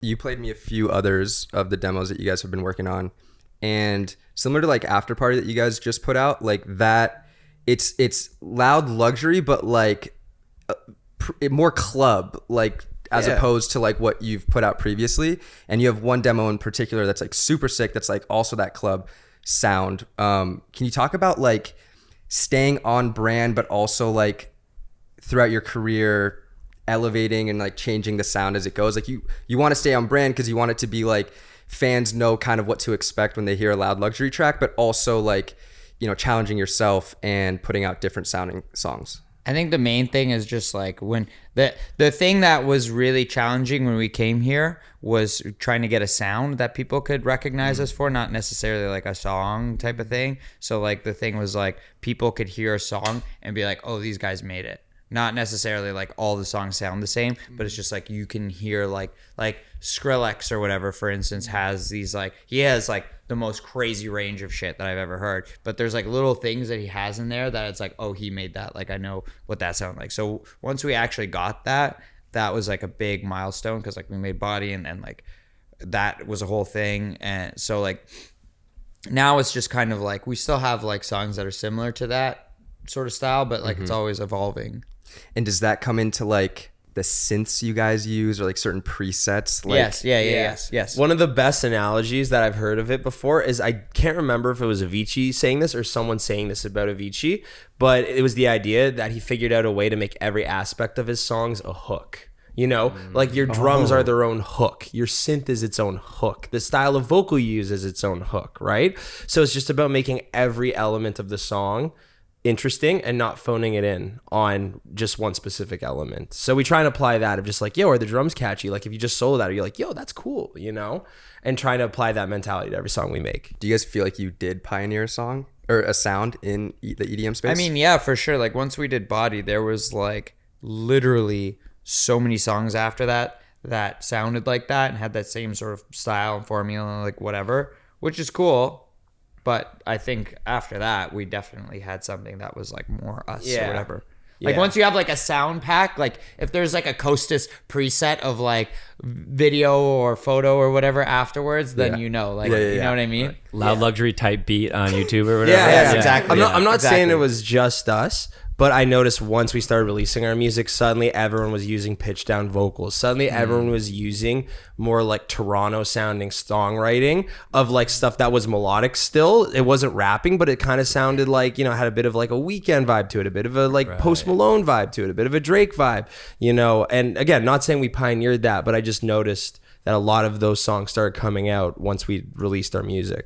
you played me a few others of the demos that you guys have been working on, and similar to like After Party that you guys just put out, like that, it's loud luxury, but like more club, like as opposed to like what you've put out previously. And you have one demo in particular that's like super sick, that's like also that club sound. Can you talk about like staying on brand, but also like throughout your career elevating and like changing the sound as it goes? Like you want to stay on brand because you want it to be like fans know kind of what to expect when they hear a loud luxury track, but also like, you know, challenging yourself and putting out different sounding songs. I think the main thing is just like when the thing that was really challenging when we came here was trying to get a sound that people could recognize us for, not necessarily like a song type of thing. So like the thing was like people could hear a song and be like, oh, these guys made it. Not necessarily like all the songs sound the same, but it's just like you can hear like Skrillex or whatever, for instance, has these like, he has like the most crazy range of shit that I've ever heard. But there's like little things that he has in there that it's like, oh, he made that. Like I know what that sounds like. So once we actually got that, that was like a big milestone because like we made Body and like that was a whole thing. And so like now it's just kind of like we still have like songs that are similar to that sort of style, but like it's always evolving. And does that come into like the synths you guys use or like certain presets? Like, Yes. One of the best analogies that I've heard of it before is, I can't remember if it was Avicii saying this or someone saying this about Avicii, but it was the idea that he figured out a way to make every aspect of his songs a hook. You know, like your drums are their own hook. Your synth is its own hook. The style of vocal you use is its own hook, right? So it's just about making every element of the song interesting and not phoning it in on just one specific element. So we try and apply that of just like, yo, are the drums catchy? Like if you just solo that, you're like, yo, that's cool, you know? And trying to apply that mentality to every song we make. do you guys feel like you did pioneer a song or a sound in the EDM space? I mean, yeah, for sure. Like once we did Body, there was like literally so many songs after that that sounded like that and had that same sort of style and formula, like whatever, which is cool. But I think after that, we definitely had something that was like more us or whatever. Like once you have like a sound pack, like if there's like a Kostas preset of like video or photo or whatever afterwards, then you know, like, you know what I mean? Right. Loud luxury type beat on YouTube or whatever. Yeah, exactly. I'm not saying it was just us, but I noticed once we started releasing our music, suddenly everyone was using pitch down vocals. Suddenly everyone was using more like Toronto sounding songwriting of like stuff that was melodic still. It wasn't rapping, but it kind of sounded like, you know, had a bit of like a Weeknd vibe to it, a bit of a like Post Malone vibe to it, a bit of a Drake vibe, you know? And again, not saying we pioneered that, but I just noticed that a lot of those songs started coming out once we released our music.